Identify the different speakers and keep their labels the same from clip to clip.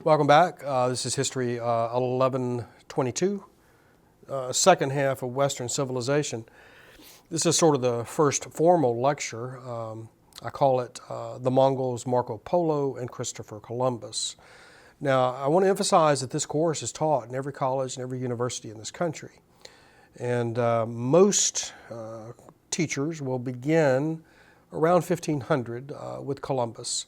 Speaker 1: Welcome back. This is History 1122, second half of Western civilization. This is sort of the first formal lecture. I call it The Mongols, Marco Polo, and Christopher Columbus. Now, I want to emphasize that this course is taught in every college and every university in this country. And most teachers will begin around 1500 with Columbus.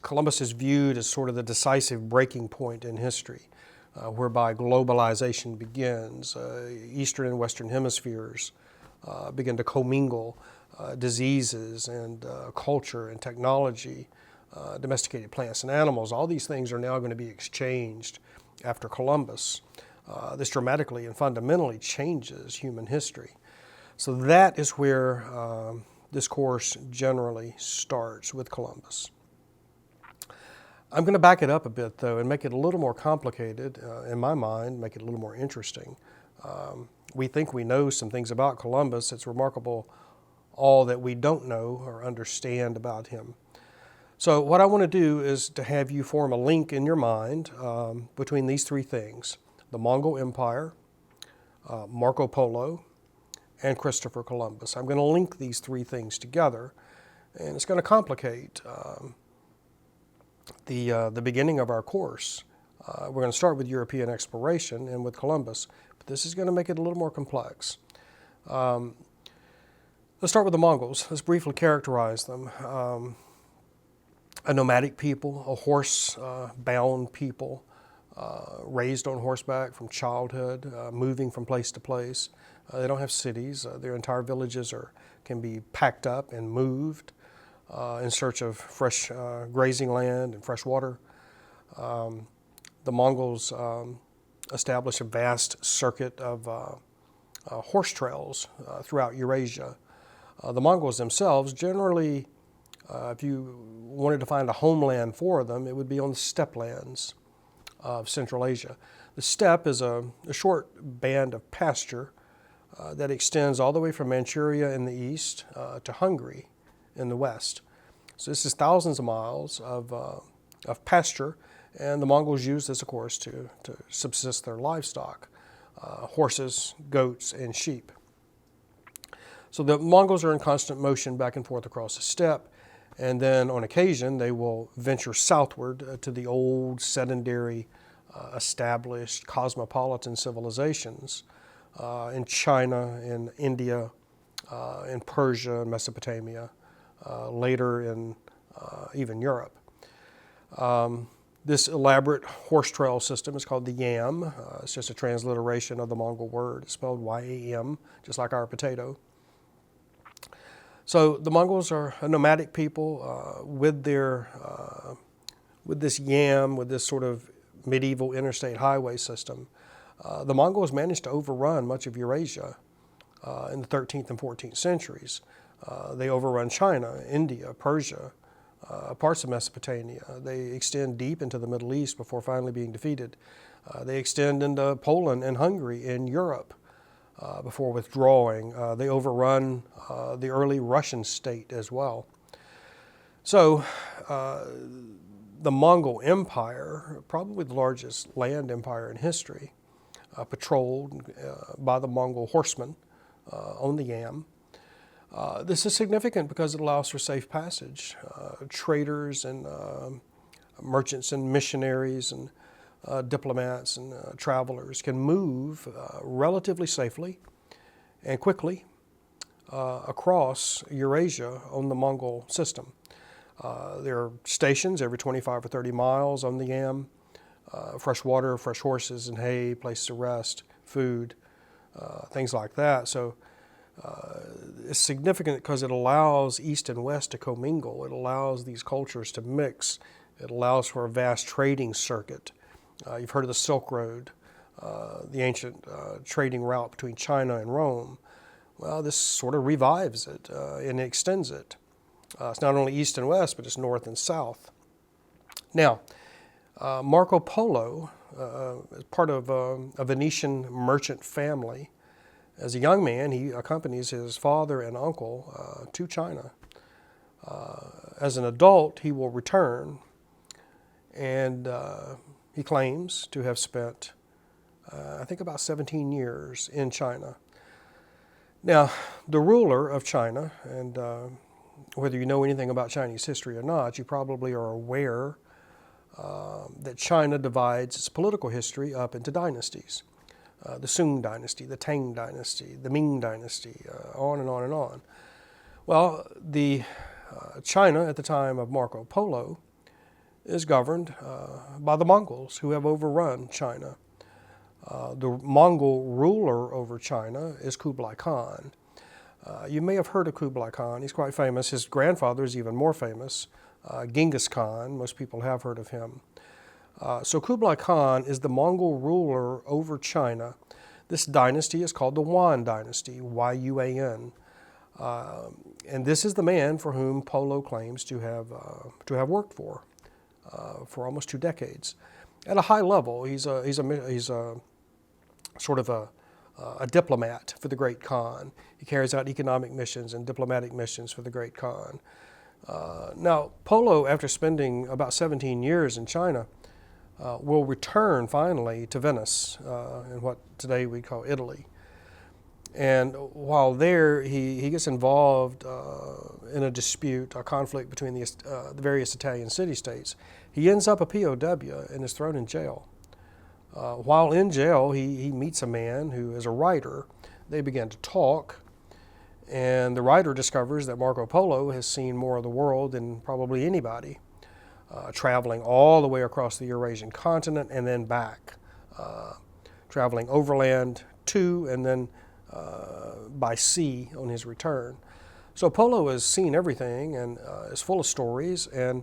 Speaker 1: Columbus is viewed as sort of the decisive breaking point in history, whereby globalization begins. Eastern and Western hemispheres begin to commingle. Diseases and culture and technology, domesticated plants and animals, all these things are now going to be exchanged after Columbus. This dramatically and fundamentally changes human history. So that is where this course generally starts, with Columbus. I'm going to back it up a bit, though, and make it a little more complicated, in my mind, make it a little more interesting. We think we know some things about Columbus. It's remarkable all that we don't know or understand about him. So what I want to do is to have you form a link in your mind between these three things: the Mongol Empire, Marco Polo, and Christopher Columbus. I'm going to link these three things together, and it's going to complicate the beginning of our course. We're going to start with European exploration and with Columbus, but this is going to make it a little more complex. Let's start with the Mongols. Let's briefly characterize them. A nomadic people, a horse-bound people, raised on horseback from childhood, moving from place to place. They don't have cities. Their entire villages can be packed up and moved in search of fresh grazing land and fresh water. The Mongols established a vast circuit of horse trails throughout Eurasia. The Mongols themselves, generally, if you wanted to find a homeland for them, it would be on the steppe lands of Central Asia. The steppe is a short band of pasture that extends all the way from Manchuria in the east to Hungary in the west. So this is thousands of miles of pasture, and the Mongols use this, of course, to subsist their livestock, horses, goats, and sheep. So the Mongols are in constant motion back and forth across the steppe, and then on occasion they will venture southward to the old sedentary, established cosmopolitan civilizations in China, in India, in Persia, Mesopotamia, later in even Europe. This elaborate horse trail system is called the yam. It's just a transliteration of the Mongol word. It's spelled Y-A-M, just like our potato. So the Mongols are a nomadic people with this yam, with this sort of medieval interstate highway system. The Mongols managed to overrun much of Eurasia in the 13th and 14th centuries. They overrun China, India, Persia, parts of Mesopotamia. They extend deep into the Middle East before finally being defeated. They extend into Poland and Hungary in Europe before withdrawing. They overrun the early Russian state as well. So the Mongol Empire, probably the largest land empire in history, patrolled by the Mongol horsemen on the yam. This is significant because it allows for safe passage. Traders and merchants and missionaries and diplomats and travelers can move relatively safely and quickly across Eurasia on the Mongol system. There are stations every 25 or 30 miles on the yam, fresh water, fresh horses and hay, place to rest, food, things like that. So it's significant because it allows East and West to commingle. It allows these cultures to mix. It allows for a vast trading circuit. You've heard of the Silk Road, the ancient trading route between China and Rome. Well, this sort of revives it and extends it. It's not only East and West, but it's North and South. Now, Marco Polo is part of a Venetian merchant family. As a young man, he accompanies his father and uncle to China. As an adult, he will return And he claims to have spent, I think, about 17 years in China. Now, the ruler of China, and whether you know anything about Chinese history or not, you probably are aware that China divides its political history up into dynasties. The Sung dynasty, the Tang dynasty, the Ming dynasty, on and on and on. Well, the China at the time of Marco Polo is governed by the Mongols, who have overrun China. The Mongol ruler over China is Kublai Khan. You may have heard of Kublai Khan. He's quite famous. His grandfather is even more famous, Genghis Khan. Most people have heard of him. So Kublai Khan is the Mongol ruler over China. This dynasty is called the Yuan dynasty, Y-U-A-N. And this is the man for whom Polo claims to have worked for almost 2 decades. At a high level, he's a sort of a diplomat for the Great Khan. He carries out economic missions and diplomatic missions for the Great Khan. Now, Polo, after spending about 17 years in China, will return finally to Venice, in what today we call Italy. And while there, he gets involved in a dispute, a conflict between the various Italian city-states. He ends up a POW and is thrown in jail. While in jail, he meets a man who is a writer. They begin to talk, and the writer discovers that Marco Polo has seen more of the world than probably anybody, traveling all the way across the Eurasian continent and then back, traveling overland to and then by sea on his return. So Polo has seen everything and is full of stories, and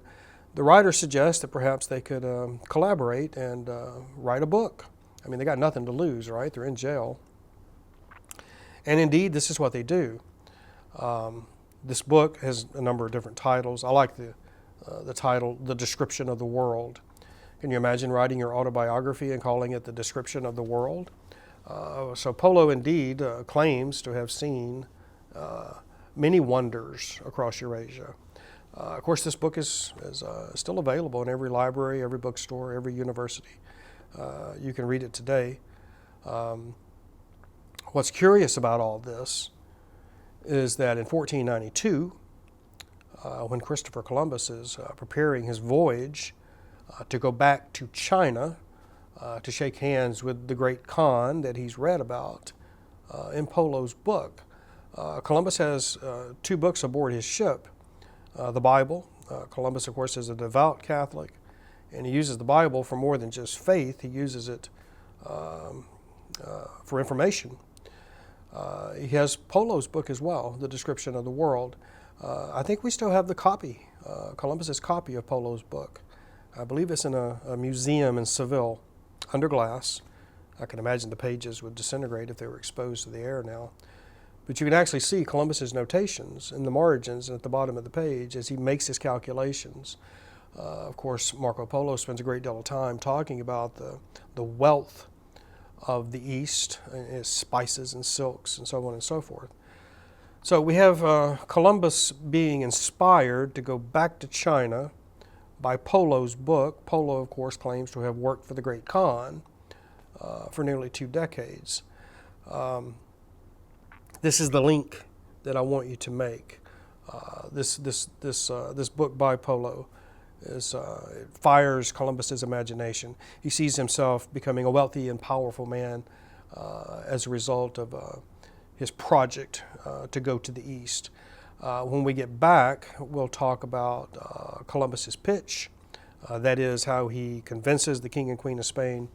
Speaker 1: the writer suggests that perhaps they could collaborate and write a book. I mean, they got nothing to lose, right? They're in jail. And indeed, this is what they do. This book has a number of different titles. I like the title, The Description of the World. Can you imagine writing your autobiography and calling it The Description of the World? So Polo indeed claims to have seen many wonders across Eurasia. Of course, this book is still available in every library, every bookstore, every university. You can read it today. What's curious about all this is that in 1492, when Christopher Columbus is preparing his voyage to go back to China to shake hands with the Great Khan that he's read about in Polo's book, Columbus has 2 books aboard his ship. The Bible. Columbus, of course, is a devout Catholic, and he uses the Bible for more than just faith. He uses it for information. He has Polo's book as well, The Description of the World. I think we still have the copy, Columbus's copy of Polo's book. I believe it's in a museum in Seville, under glass. I can imagine the pages would disintegrate if they were exposed to the air now. But you can actually see Columbus's notations in the margins and at the bottom of the page as he makes his calculations. Of course, Marco Polo spends a great deal of time talking about the wealth of the East, its spices and silks and so on and so forth. So we have Columbus being inspired to go back to China by Polo's book. Polo, of course, claims to have worked for the Great Khan for nearly 2 decades. This is the link that I want you to make. This book by Polo it fires Columbus's imagination. He sees himself becoming a wealthy and powerful man as a result of his project to go to the East. When we get back, we'll talk about Columbus's pitch. That is how he convinces the King and Queen of Spain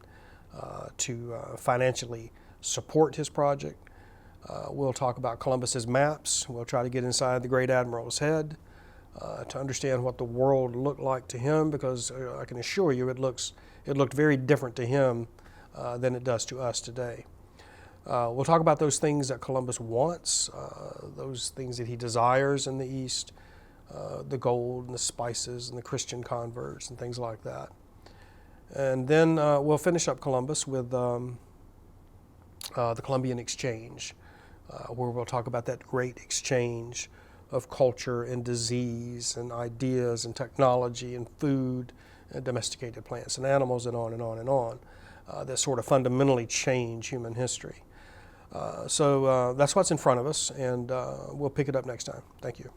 Speaker 1: to financially support his project. We'll talk about Columbus's maps. We'll try to get inside the great admiral's head to understand what the world looked like to him, because I can assure you it looked very different to him than it does to us today. We'll talk about those things that Columbus wants, those things that he desires in the East, the gold and the spices and the Christian converts and things like that. And then we'll finish up Columbus with the Columbian Exchange, where we'll talk about that great exchange of culture and disease and ideas and technology and food domesticated plants and animals, and on and on and on, that sort of fundamentally change human history. So that's what's in front of us, and we'll pick it up next time. Thank you.